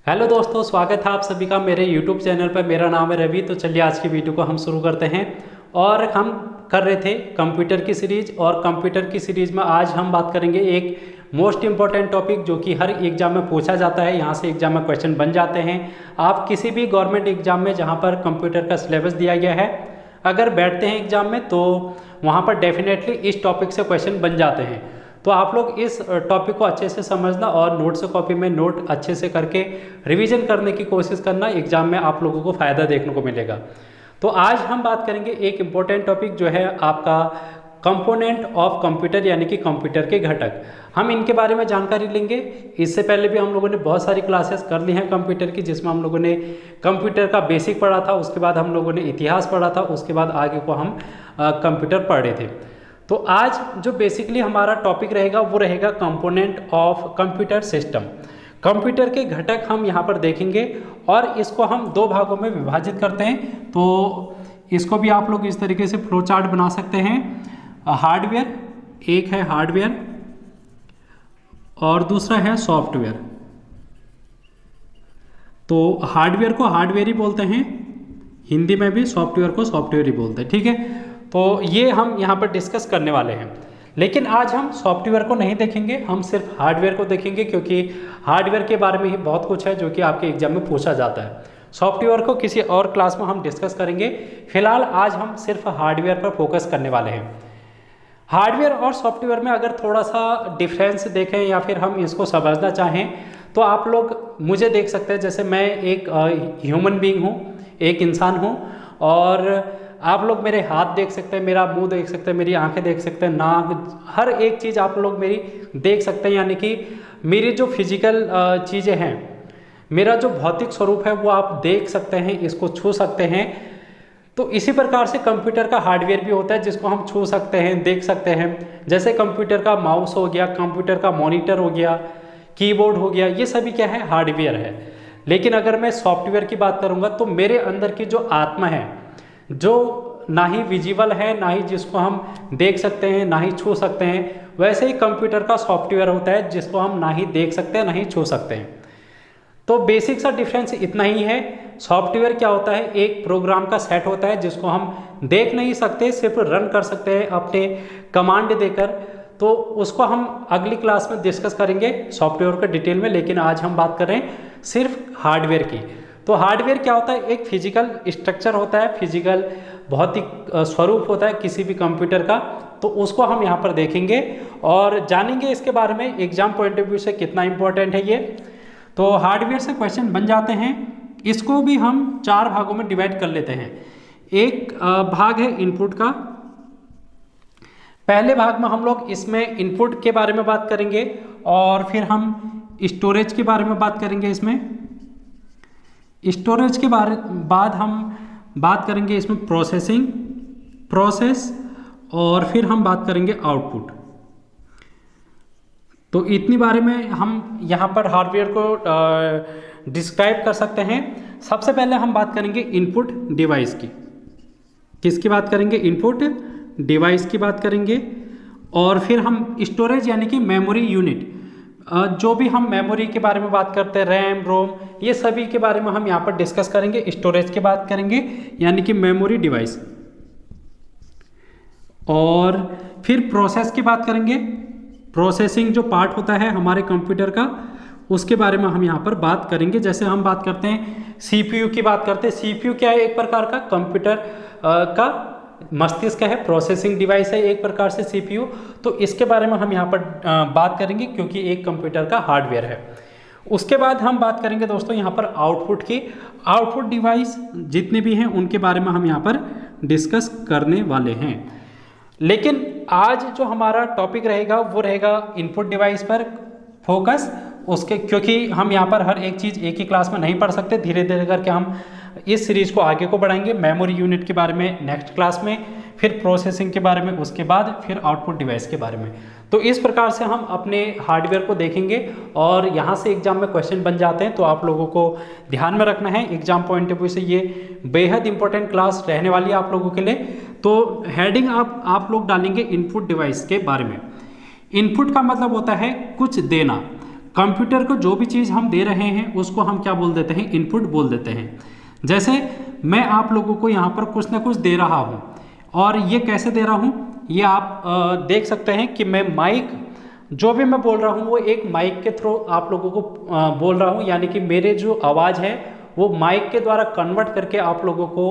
Hello दोस्तों, स्वागत है आप सभी का मेरे YouTube चैनल पर। मेरा नाम है रवि। तो चलिए आज की वीडियो को हम शुरू करते हैं। और हम कर रहे थे कंप्यूटर की सीरीज, और कंप्यूटर की सीरीज में आज हम बात करेंगे एक मोस्ट इम्पॉर्टेंट टॉपिक जो कि हर एग्जाम में पूछा जाता है। यहाँ से एग्जाम में क्वेश्चन बन जाते हैं। आप किसी भी गवर्नमेंट एग्जाम में जहाँ पर कंप्यूटर का सिलेबस दिया गया है, अगर बैठते हैं एग्जाम में तो वहाँ पर डेफिनेटली इस टॉपिक से क्वेश्चन बन जाते हैं। तो आप लोग इस टॉपिक को अच्छे से समझना और नोट से कॉपी में नोट अच्छे से करके रिवीजन करने की कोशिश करना। एग्जाम में आप लोगों को फ़ायदा देखने को मिलेगा। तो आज हम बात करेंगे एक इम्पोर्टेंट टॉपिक जो है आपका कंपोनेंट ऑफ कंप्यूटर, यानी कि कंप्यूटर के घटक। हम इनके बारे में जानकारी लेंगे। इससे पहले भी हम लोगों ने बहुत सारी क्लासेस कर ली हैं कंप्यूटर की, जिसमें हम लोगों ने कंप्यूटर का बेसिक पढ़ा था, उसके बाद हम लोगों ने इतिहास पढ़ा था, उसके बाद आगे को हम कंप्यूटर पढ़ रहे थे। तो आज जो बेसिकली हमारा टॉपिक रहेगा वो रहेगा component of computer system. Computer के घटक हम यहाँ पर देखेंगे और इसको हम दो भागों में विभाजित करते हैं। तो इसको भी आप लोग इस तरीके से फ्लो चार्ट बना सकते हैं। हार्डवेयर, एक है हार्डवेयर और दूसरा है सॉफ्टवेयर। तो हार्डवेयर को हार्डवेयर ही बोलते हैं, हिंदी में भी सॉफ्टवेयर को सॉफ्टवेयर ही बोलते हैं, ठीक है। तो ये हम यहाँ पर डिस्कस करने वाले हैं। लेकिन आज हम सॉफ्टवेयर को नहीं देखेंगे, हम सिर्फ हार्डवेयर को देखेंगे, क्योंकि हार्डवेयर के बारे में ही बहुत कुछ है जो कि आपके एग्जाम में पूछा जाता है। सॉफ्टवेयर को किसी और क्लास में हम डिस्कस करेंगे। फिलहाल आज हम सिर्फ हार्डवेयर पर फोकस करने वाले हैं। हार्डवेयर और सॉफ्टवेयर में अगर थोड़ा सा डिफरेंस देखें या फिर हम इसको समझना चाहें तो आप लोग मुझे देख सकते हैं। जैसे मैं एक ह्यूमन बीइंग हूँ, एक इंसान हूँ, और आप लोग मेरे हाथ देख सकते हैं, मेरा मुंह देख सकते हैं, मेरी आंखें देख सकते हैं, नाक, हर एक चीज़ आप लोग मेरी देख सकते हैं। यानी कि मेरी जो फिजिकल चीज़ें हैं, मेरा जो भौतिक स्वरूप है वो आप देख सकते हैं, इसको छू सकते हैं। तो इसी प्रकार से कंप्यूटर का हार्डवेयर भी होता है जिसको हम छू सकते हैं, देख सकते हैं। जैसे कंप्यूटर का माउस हो गया, कंप्यूटर का मॉनिटर हो गया, कीबोर्ड हो गया, ये सभी क्या है, हार्डवेयर है। लेकिन अगर मैं सॉफ्टवेयर की बात करूँगा तो मेरे अंदर की जो आत्मा है, जो ना ही विजिबल है, ना ही जिसको हम देख सकते हैं, ना ही छू सकते हैं, वैसे ही कंप्यूटर का सॉफ्टवेयर होता है जिसको हम ना ही देख सकते हैं, ना ही छू सकते हैं। तो बेसिक सा डिफरेंस इतना ही है। सॉफ्टवेयर क्या होता है, एक प्रोग्राम का सेट होता है जिसको हम देख नहीं सकते, सिर्फ रन कर सकते हैं अपने कमांड देकर। तो उसको हम अगली क्लास में डिस्कस करेंगे सॉफ्टवेयर का डिटेल में। लेकिन आज हम बात कर रहे हैं सिर्फ हार्डवेयर की। तो हार्डवेयर क्या होता है, एक फिजिकल स्ट्रक्चर होता है, फिजिकल भौतिक स्वरूप होता है किसी भी कंप्यूटर का। तो उसको हम यहाँ पर देखेंगे और जानेंगे इसके बारे में एग्जाम पॉइंट ऑफ व्यू से कितना इंपॉर्टेंट है ये। तो हार्डवेयर से क्वेश्चन बन जाते हैं। इसको भी हम चार भागों में डिवाइड कर लेते हैं। एक भाग है इनपुट का। पहले भाग में हम लोग इसमें इनपुट के बारे में बात करेंगे और फिर हम स्टोरेज के बारे में बात करेंगे। इसमें स्टोरेज के बाद हम बात करेंगे इसमें प्रोसेस, और फिर हम बात करेंगे आउटपुट। तो इतनी बारे में हम यहाँ पर हार्डवेयर को डिस्क्राइब कर सकते हैं। सबसे पहले हम बात करेंगे इनपुट डिवाइस की। किसकी बात करेंगे, इनपुट डिवाइस की बात करेंगे। और फिर हम स्टोरेज यानी कि मेमोरी यूनिट, जो भी हम मेमोरी के बारे में बात करते हैं, रैम, रोम, ये सभी के बारे में हम यहाँ पर डिस्कस करेंगे। स्टोरेज की बात करेंगे यानी कि मेमोरी डिवाइस। और फिर प्रोसेस की बात करेंगे, प्रोसेसिंग जो पार्ट होता है हमारे कंप्यूटर का, उसके बारे में हम यहाँ पर बात करेंगे। जैसे हम बात करते हैं सीपीयू की बात करते हैं। सीपीयू क्या है, एक प्रकार का कंप्यूटर का मस्तिष्क है, प्रोसेसिंग डिवाइस है एक प्रकार से सीपीयू। तो इसके बारे में हम यहाँ पर बात करेंगे क्योंकि एक कंप्यूटर का हार्डवेयर है। उसके बाद हम बात करेंगे दोस्तों यहाँ पर आउटपुट की। आउटपुट डिवाइस जितने भी हैं उनके बारे में हम यहाँ पर डिस्कस करने वाले हैं। लेकिन आज जो हमारा टॉपिक रहेगा वो रहेगा इनपुट डिवाइस पर फोकस उसके, क्योंकि हम यहाँ पर हर एक चीज़ एक ही क्लास में नहीं पढ़ सकते। धीरे धीरे करके हम इस सीरीज को आगे को बढ़ाएंगे। मेमोरी यूनिट के बारे में नेक्स्ट क्लास में, फिर प्रोसेसिंग के बारे में उसके बाद, फिर आउटपुट डिवाइस के बारे में। तो इस प्रकार से हम अपने हार्डवेयर को देखेंगे और यहाँ से एग्जाम में क्वेश्चन बन जाते हैं। तो आप लोगों को ध्यान में रखना है, एग्जाम पॉइंट ऑफ व्यू से ये बेहद इंपॉर्टेंट क्लास रहने वाली है आप लोगों के लिए। तो हेडिंग आप लोग डालेंगे इनपुट डिवाइस के बारे में। इनपुट का मतलब होता है कुछ देना। कंप्यूटर को जो भी चीज़ हम दे रहे हैं उसको हम क्या बोल देते हैं, इनपुट बोल देते हैं। जैसे मैं आप लोगों को यहाँ पर कुछ ना कुछ दे रहा हूँ, और ये कैसे दे रहा हूँ, ये आप देख सकते हैं कि मैं माइक, जो भी मैं बोल रहा हूँ वो एक माइक के थ्रू आप लोगों को बोल रहा हूँ, यानी कि मेरे जो आवाज़ है वो माइक के द्वारा कन्वर्ट करके आप लोगों को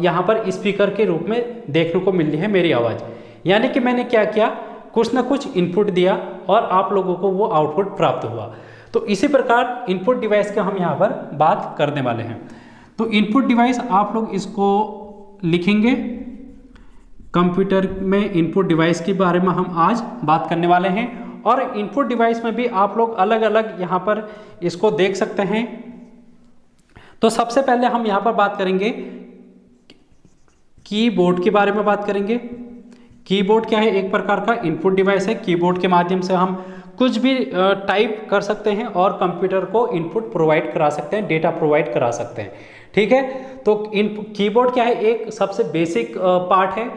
यहाँ पर स्पीकर के रूप में देखने को मिल रही है मेरी आवाज़। यानी कि मैंने क्या किया, कुछ ना कुछ इनपुट दिया और आप लोगों को वो आउटपुट प्राप्त हुआ। तो इसी प्रकार इनपुट डिवाइस का हम यहाँ पर बात करने वाले हैं। तो इनपुट डिवाइस आप लोग इसको लिखेंगे, कंप्यूटर में इनपुट डिवाइस के बारे में हम आज बात करने वाले हैं। और इनपुट डिवाइस में भी आप लोग अलग अलग यहाँ पर इसको देख सकते हैं। तो सबसे पहले हम यहाँ पर बात करेंगे कीबोर्ड के बारे में बात करेंगे। कीबोर्ड क्या है, एक प्रकार का इनपुट डिवाइस है। कीबोर्ड के माध्यम से हम कुछ भी टाइप कर सकते हैं और कंप्यूटर को इनपुट प्रोवाइड करा सकते हैं, डेटा प्रोवाइड करा सकते हैं। ठीक है, तो कीबोर्ड क्या है, एक सबसे बेसिक पार्ट है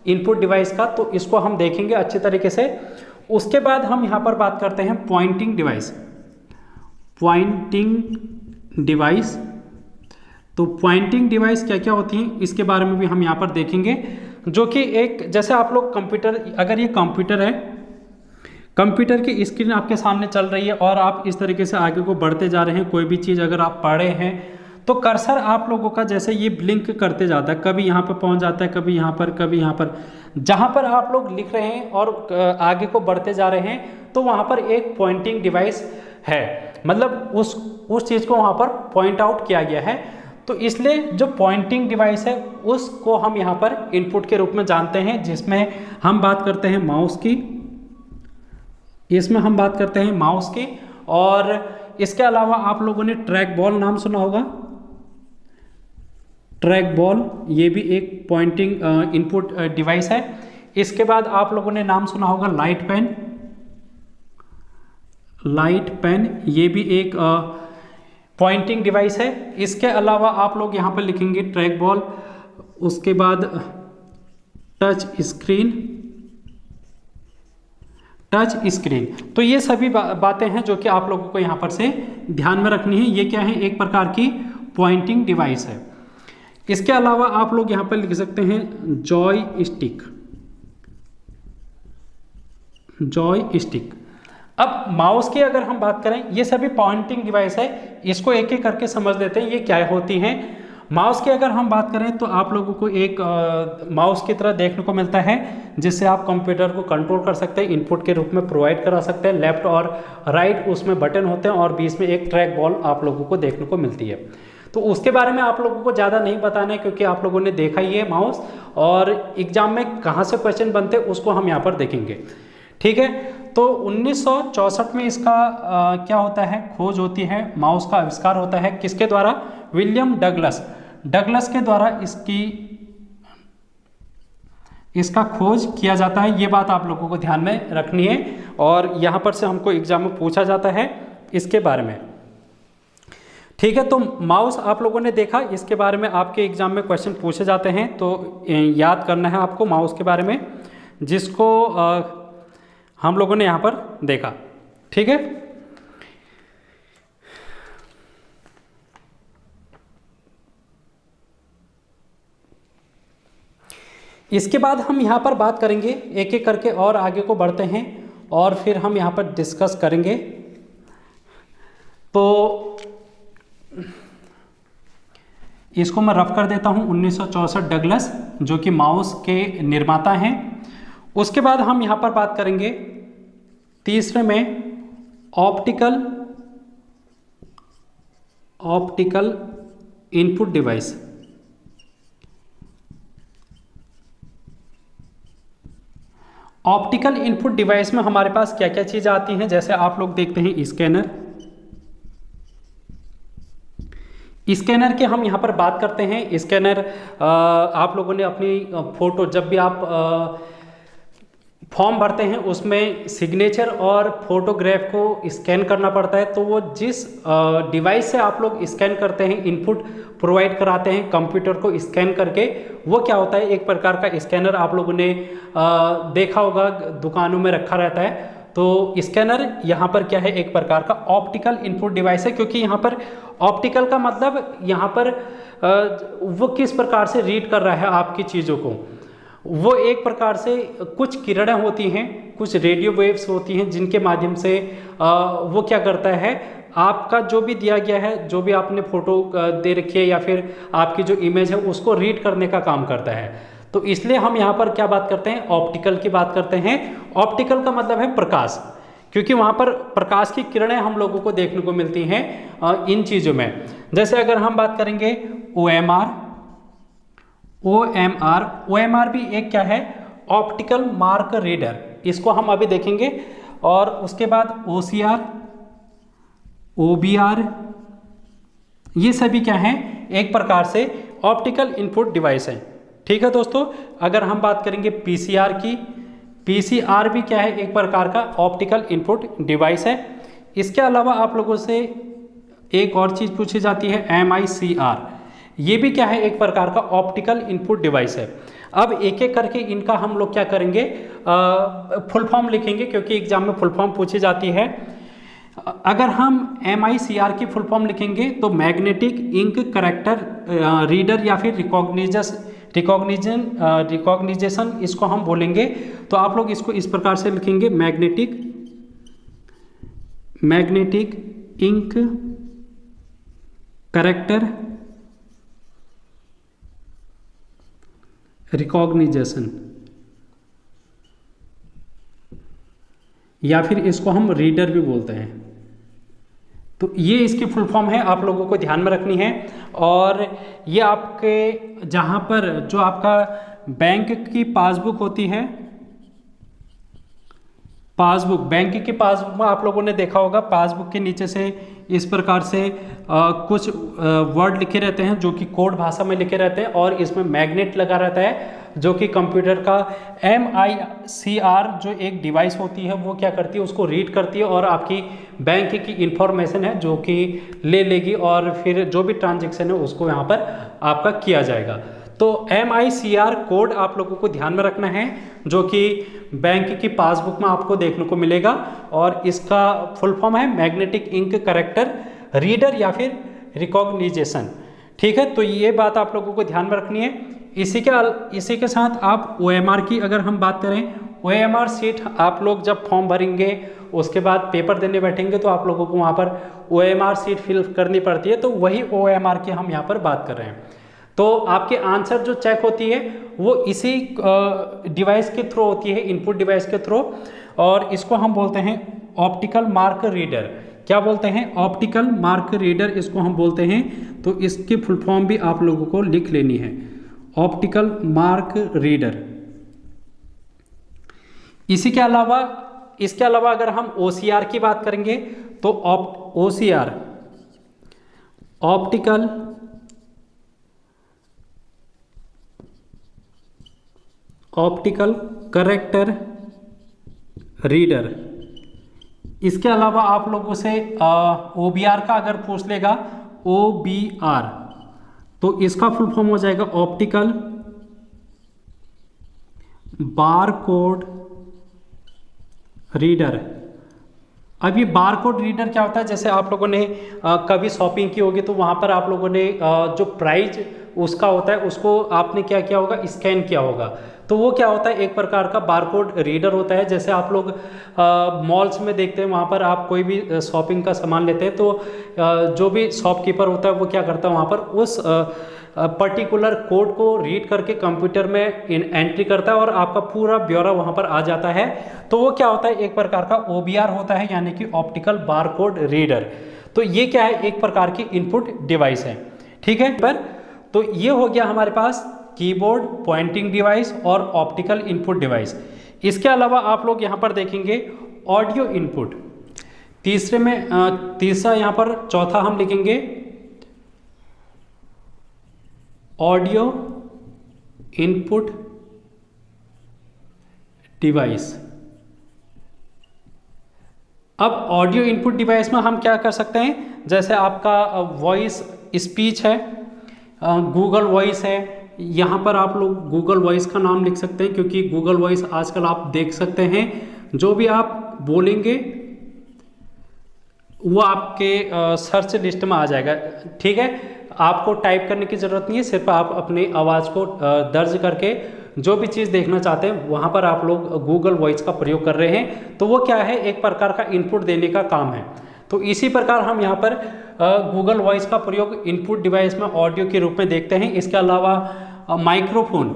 इनपुट डिवाइस का, तो इसको हम देखेंगे अच्छे तरीके से। उसके बाद हम यहाँ पर बात करते हैं पॉइंटिंग डिवाइस। पॉइंटिंग डिवाइस, तो पॉइंटिंग डिवाइस क्या क्या होती हैं इसके बारे में भी हम यहाँ पर देखेंगे। जो कि एक, जैसे आप लोग कंप्यूटर, अगर ये कंप्यूटर है, कंप्यूटर की स्क्रीन आपके सामने चल रही है और आप इस तरीके से आगे को बढ़ते जा रहे हैं, कोई भी चीज़ अगर आप पढ़ रहे हैं तो कर्सर आप लोगों का जैसे ये ब्लिंक करते जाता है, कभी यहाँ पर पहुँच जाता है, कभी यहाँ पर, कभी यहाँ पर। जहाँ पर आप लोग लिख रहे हैं और आगे को बढ़ते जा रहे हैं तो वहाँ पर एक पॉइंटिंग डिवाइस है, मतलब उस चीज़ को वहाँ पर पॉइंट आउट किया गया है। तो इसलिए जो पॉइंटिंग डिवाइस है उसको हम यहाँ पर इनपुट के रूप में जानते हैं, जिसमें हम बात करते हैं माउस की, इसमें हम बात करते हैं माउस की। और इसके अलावा आप लोगों ने ट्रैक बॉल नाम सुना होगा, ट्रैक बॉल, ये भी एक पॉइंटिंग इनपुट डिवाइस है। इसके बाद आप लोगों ने नाम सुना होगा लाइट पेन, लाइट पेन ये भी एक पॉइंटिंग डिवाइस है। इसके अलावा आप लोग यहाँ पर लिखेंगे ट्रैक बॉल, उसके बाद टच स्क्रीन, टच स्क्रीन। तो ये सभी बातें हैं जो कि आप लोगों को यहाँ पर से ध्यान में रखनी है। ये क्या है, एक प्रकार की पॉइंटिंग डिवाइस है। इसके अलावा आप लोग यहाँ पर लिख सकते हैं जॉय स्टिक, जॉय स्टिक। अब माउस की अगर हम बात करें, ये सभी पॉइंटिंग डिवाइस है, इसको एक एक करके समझ लेते हैं ये क्या होती हैं। माउस की अगर हम बात करें तो आप लोगों को एक माउस की तरह देखने को मिलता है, जिससे आप कंप्यूटर को कंट्रोल कर सकते हैं, इनपुट के रूप में प्रोवाइड करा सकते हैं। लेफ्ट और राइट उसमें बटन होते हैं और बीच में एक ट्रैक बॉल आप लोगों को देखने को मिलती है। तो उसके बारे में आप लोगों को ज़्यादा नहीं बताना है, क्योंकि आप लोगों ने देखा ही है माउस, और एग्जाम में कहाँ से क्वेश्चन बनते हैं उसको हम यहाँ पर देखेंगे। ठीक है, तो 1964 में इसका क्या होता है, खोज होती है, माउस का आविष्कार होता है। किसके द्वारा, विलियम डगलस, डगलस के द्वारा इसका खोज किया जाता है। ये बात आप लोगों को ध्यान में रखनी है, और यहाँ पर से हमको एग्जाम में पूछा जाता है इसके बारे में। ठीक है, तो माउस आप लोगों ने देखा, इसके बारे में आपके एग्जाम में क्वेश्चन पूछे जाते हैं, तो याद करना है आपको माउस के बारे में, जिसको हम लोगों ने यहाँ पर देखा। ठीक है, इसके बाद हम यहाँ पर बात करेंगे एक एक करके और आगे को बढ़ते हैं, और फिर हम यहाँ पर डिस्कस करेंगे। तो इसको मैं रफ कर देता हूँ, 1964 डगलस जो कि माउस के निर्माता हैं। उसके बाद हम यहाँ पर बात करेंगे तीसरे में optical input device. Optical input device में हमारे पास क्या क्या चीज़ आती हैं, जैसे आप लोग देखते हैं स्कैनर। स्कैनर के हम यहाँ पर बात करते हैं। स्कैनर आप लोगों ने अपनी फ़ोटो, जब भी आप फॉर्म भरते हैं उसमें सिग्नेचर और फोटोग्राफ को स्कैन करना पड़ता है, तो वो जिस डिवाइस से आप लोग स्कैन करते हैं, इनपुट प्रोवाइड कराते हैं कंप्यूटर को स्कैन करके, वो क्या होता है, एक प्रकार का स्कैनर आप लोगों ने देखा होगा, दुकानों में रखा रहता है। तो स्कैनर यहाँ पर क्या है, एक प्रकार का ऑप्टिकल इनपुट डिवाइस है, क्योंकि यहाँ पर ऑप्टिकल का मतलब यहाँ पर वो किस प्रकार से रीड कर रहा है आपकी चीज़ों को। वो एक प्रकार से कुछ किरणें होती हैं, कुछ रेडियो वेव्स होती हैं, जिनके माध्यम से वो क्या करता है, आपका जो भी दिया गया है, जो भी आपने फोटो दे रखी है या फिर आपकी जो इमेज है उसको रीड करने का काम करता है। तो इसलिए हम यहाँ पर क्या बात करते हैं, ऑप्टिकल की बात करते हैं। ऑप्टिकल का मतलब है प्रकाश, क्योंकि वहाँ पर प्रकाश की किरणें हम लोगों को देखने को मिलती हैं इन चीज़ों में। जैसे अगर हम बात करेंगे OMR, OMR भी एक क्या है, ऑप्टिकल मार्क रीडर, इसको हम अभी देखेंगे। और उसके बाद OCR, OBR, ये सभी क्या हैं, एक प्रकार से ऑप्टिकल इनपुट डिवाइस हैं। ठीक है दोस्तों, अगर हम बात करेंगे PCR की, PCR भी क्या है, एक प्रकार का ऑप्टिकल इनपुट डिवाइस है। इसके अलावा आप लोगों से एक और चीज़ पूछी जाती है MICR, ये भी क्या है, एक प्रकार का ऑप्टिकल इनपुट डिवाइस है। अब एक एक करके इनका हम लोग क्या करेंगे, फुल फॉर्म लिखेंगे, क्योंकि एग्जाम में फुल फॉर्म पूछी जाती है। अगर हम MICR की फुल फॉर्म लिखेंगे तो मैग्नेटिक इंक करेक्टर रीडर या फिर रिकॉग्निजेशन इसको हम बोलेंगे। तो आप लोग इसको इस प्रकार से लिखेंगे, मैग्नेटिक इंक करेक्टर रिकॉग्निजेशन, या फिर इसको हम रीडर भी बोलते हैं। तो ये इसकी फुल फॉर्म है, आप लोगों को ध्यान में रखनी है। और ये आपके जहाँ पर जो आपका बैंक की पासबुक होती है, पासबुक, बैंक की पासबुक में आप लोगों ने देखा होगा, पासबुक के नीचे से इस प्रकार से कुछ वर्ड लिखे रहते हैं जो कि कोड भाषा में लिखे रहते हैं, और इसमें मैग्नेट लगा रहता है जो कि कंप्यूटर का MICR जो एक डिवाइस होती है वो क्या करती है, उसको रीड करती है और आपकी बैंक की इंफॉर्मेशन है जो कि ले लेगी, और फिर जो भी ट्रांजैक्शन है उसको यहाँ पर आपका किया जाएगा। तो MICR कोड आप लोगों को ध्यान में रखना है, जो कि बैंक की पासबुक में आपको देखने को मिलेगा, और इसका फुल फॉर्म है मैग्नेटिक इंक करेक्टर रीडर या फिर रिकॉग्निजेशन। ठीक है, तो ये बात आप लोगों को ध्यान में रखनी है। इसी के साथ आप OMR की अगर हम बात करें, OMR सीट आप लोग जब फॉर्म भरेंगे उसके बाद पेपर देने बैठेंगे तो आप लोगों को वहाँ पर OMR सीट फिल करनी पड़ती है, तो वही OMR की हम यहाँ पर बात कर रहे हैं। तो आपके आंसर जो चेक होती है वो इसी डिवाइस के थ्रू होती है, इनपुट डिवाइस के थ्रू, और इसको हम बोलते हैं ऑप्टिकल मार्क रीडर। क्या बोलते हैं, ऑप्टिकल मार्क रीडर इसको हम बोलते हैं। तो इसकी फुल फॉर्म भी आप लोगों को लिख लेनी है, ऑप्टिकल मार्क रीडर। इसके अलावा अगर हम OCR की बात करेंगे तो OCR ऑप्टिकल करेक्टर रीडर। इसके अलावा आप लोगों से OBR का अगर पूछ लेगा, OBR, तो इसका फुल फॉर्म हो जाएगा ऑप्टिकल बार कोड रीडर। अब ये बार कोड रीडर क्या होता है, जैसे आप लोगों ने कभी शॉपिंग की होगी तो वहाँ पर आप लोगों ने जो प्राइस उसका होता है उसको आपने क्या किया होगा, स्कैन किया होगा। तो वो क्या होता है, एक प्रकार का बारकोड रीडर होता है। जैसे आप लोग मॉल्स में देखते हैं, वहाँ पर आप कोई भी शॉपिंग का सामान लेते हैं तो जो भी शॉपकीपर होता है वो क्या करता है, वहाँ पर उस पर्टिकुलर कोड को रीड करके कंप्यूटर में एंट्री करता है और आपका पूरा ब्यौरा वहाँ पर आ जाता है। तो वो क्या होता है, एक प्रकार का OBR होता है, यानी कि ऑप्टिकल बारकोड रीडर। तो ये क्या है, एक प्रकार की इनपुट डिवाइस है। ठीक है, पर तो ये हो गया हमारे पास कीबोर्ड, पॉइंटिंग डिवाइस और ऑप्टिकल इनपुट डिवाइस। इसके अलावा आप लोग यहाँ पर देखेंगे ऑडियो इनपुट। तीसरा यहाँ पर चौथा हम लिखेंगे ऑडियो इनपुट डिवाइस। अब ऑडियो इनपुट डिवाइस में हम क्या कर सकते हैं, जैसे आपका वॉइस स्पीच है, गूगल वॉइस है, यहाँ पर आप लोग गूगल वॉइस का नाम लिख सकते हैं, क्योंकि गूगल वॉइस आजकल आप देख सकते हैं जो भी आप बोलेंगे वो आपके सर्च लिस्ट में आ जाएगा। ठीक है, आपको टाइप करने की ज़रूरत नहीं है, सिर्फ आप अपनी आवाज़ को दर्ज करके जो भी चीज़ देखना चाहते हैं वहाँ पर आप लोग गूगल वॉइस का प्रयोग कर रहे हैं, तो वो क्या है, एक प्रकार का इनपुट देने का काम है। तो इसी प्रकार हम यहाँ पर गूगल वॉइस का प्रयोग इनपुट डिवाइस में ऑडियो के रूप में देखते हैं। इसके अलावा माइक्रोफोन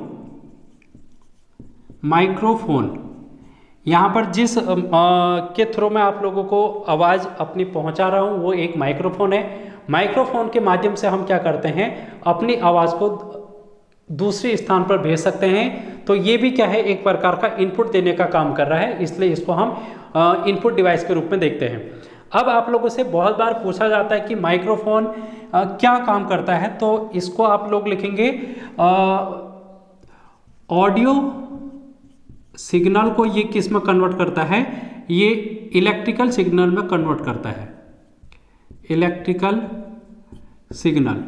यहाँ पर जिस के थ्रू मैं आप लोगों को आवाज़ अपनी पहुँचा रहा हूँ वो एक माइक्रोफोन है। माइक्रोफोन के माध्यम से हम क्या करते हैं, अपनी आवाज़ को दूसरे स्थान पर भेज सकते हैं। तो ये भी क्या है, एक प्रकार का इनपुट देने का काम कर रहा है, इसलिए इसको हम इनपुट डिवाइस के रूप में देखते हैं। अब आप लोगों से बहुत बार पूछा जाता है कि माइक्रोफोन क्या काम करता है, तो इसको आप लोग लिखेंगे ऑडियो सिग्नल को ये किस में कन्वर्ट करता है, ये इलेक्ट्रिकल सिग्नल में कन्वर्ट करता है, इलेक्ट्रिकल सिग्नल।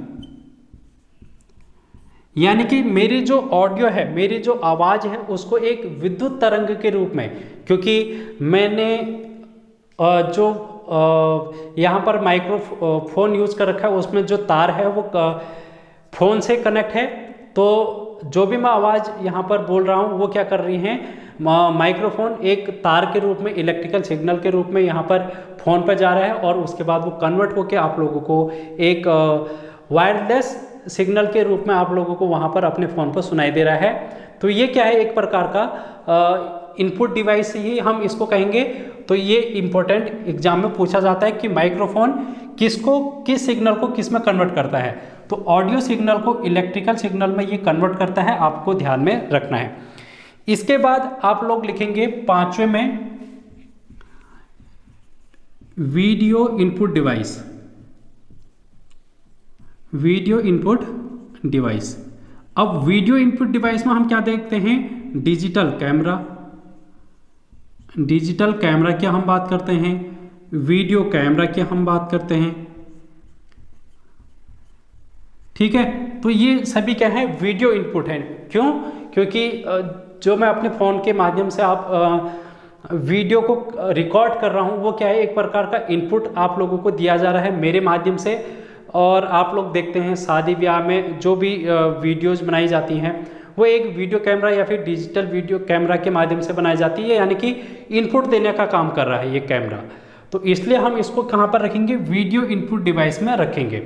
यानी कि मेरी जो ऑडियो है, मेरी जो आवाज़ है, उसको एक विद्युत तरंग के रूप में, क्योंकि मैंने जो यहाँ पर माइक्रोफोन यूज़ कर रखा है उसमें जो तार है वो फ़ोन से कनेक्ट है, तो जो भी मैं आवाज़ यहाँ पर बोल रहा हूँ वो क्या कर रही हैं, माइक्रोफोन एक तार के रूप में, इलेक्ट्रिकल सिग्नल के रूप में यहाँ पर फ़ोन पर जा रहा है और उसके बाद वो कन्वर्ट होकर आप लोगों को एक वायरलेस सिग्नल के रूप में आप लोगों को वहाँ पर अपने फ़ोन पर सुनाई दे रहा है। तो ये क्या है, एक प्रकार का इनपुट डिवाइस ही हम इसको कहेंगे। तो ये इम्पोर्टेंट एग्जाम में पूछा जाता है कि माइक्रोफोन किस सिग्नल को किस में कन्वर्ट करता है, तो ऑडियो सिग्नल को इलेक्ट्रिकल सिग्नल में ये कन्वर्ट करता है, आपको ध्यान में रखना है। इसके बाद आप लोग लिखेंगे 5वें में video input device, video input device. अब वीडियो इनपुट डिवाइस में हम क्या देखते हैं, डिजिटल कैमरा, डिजिटल कैमरा की हम बात करते हैं, वीडियो कैमरा की हम बात करते हैं। ठीक है, तो ये सभी क्या है, वीडियो इनपुट है। क्यों? क्योंकि जो मैं अपने फ़ोन के माध्यम से आप वीडियो को रिकॉर्ड कर रहा हूँ वो क्या है, एक प्रकार का इनपुट आप लोगों को दिया जा रहा है मेरे माध्यम से। और आप लोग देखते हैं शादी ब्याह में जो भी वीडियोज़ बनाई जाती हैं वो एक वीडियो कैमरा या फिर डिजिटल वीडियो कैमरा के माध्यम से बनाई जाती है, यानी कि इनपुट देने का काम कर रहा है ये कैमरा। तो इसलिए हम इसको कहाँ पर रखेंगे, वीडियो इनपुट डिवाइस में रखेंगे।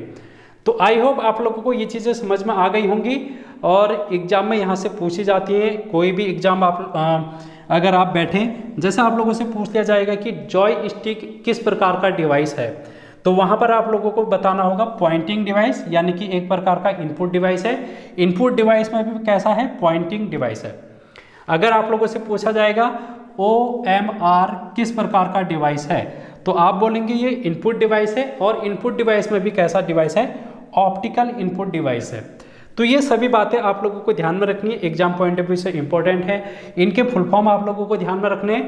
तो आई होप आप लोगों को ये चीज़ें समझ में आ गई होंगी और एग्ज़ाम में यहाँ से पूछी जाती है। कोई भी एग्ज़ाम आप अगर आप बैठें, जैसे आप लोगों से पूछ लिया जाएगा कि जॉय स्टिक किस प्रकार का डिवाइस है, तो वहाँ पर आप लोगों को बताना होगा पॉइंटिंग डिवाइस, यानी कि एक प्रकार का इनपुट डिवाइस है। इनपुट डिवाइस में भी कैसा है, पॉइंटिंग डिवाइस है। अगर आप लोगों से पूछा जाएगा OMR किस प्रकार का डिवाइस है, तो आप बोलेंगे ये इनपुट डिवाइस है। और इनपुट डिवाइस में भी कैसा डिवाइस है, ऑप्टिकल इनपुट डिवाइस है। तो ये सभी बातें आप लोगों को ध्यान में रखनी है, एग्जाम पॉइंट ऑफ व्यू से इंपॉर्टेंट है। इनके फुल फॉर्म आप लोगों को ध्यान में रखने,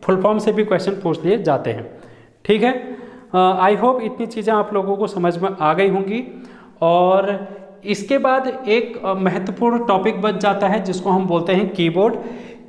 फुल फॉर्म से भी क्वेश्चन पूछ लिए जाते हैं। ठीक है, आई होप इतनी चीज़ें आप लोगों को समझ में आ गई होंगी। और इसके बाद एक महत्वपूर्ण टॉपिक बच जाता है जिसको हम बोलते हैं कीबोर्ड।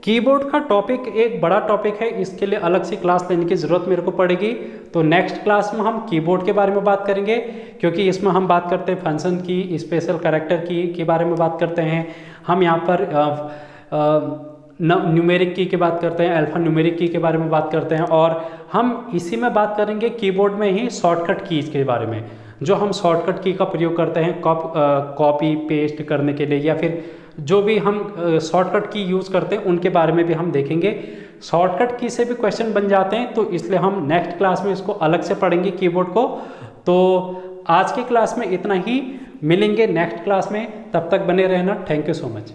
कीबोर्ड का टॉपिक एक बड़ा टॉपिक है, इसके लिए अलग से क्लास लेने की ज़रूरत मेरे को पड़ेगी। तो नेक्स्ट क्लास में हम कीबोर्ड के बारे में बात करेंगे, क्योंकि इसमें हम बात करते हैं फंक्शन की, स्पेशल कैरेक्टर की के बारे में बात करते हैं। हम यहाँ पर न्यूमेरिक की बात करते हैं, अल्फा न्यूमेरिक की के बारे में बात करते हैं। और हम इसी में बात करेंगे कीबोर्ड में ही शॉर्टकट कीज के बारे में, जो हम शॉर्टकट की का प्रयोग करते हैं कॉपी पेस्ट करने के लिए, या फिर जो भी हम शॉर्टकट की यूज़ करते हैं उनके बारे में भी हम देखेंगे। शॉर्टकट की से भी क्वेश्चन बन जाते हैं, तो इसलिए हम नेक्स्ट क्लास में इसको अलग से पढ़ेंगे कीबोर्ड को। तो आज की क्लास में इतना ही, मिलेंगे नेक्स्ट क्लास में, तब तक बने रहना। Thank you so much.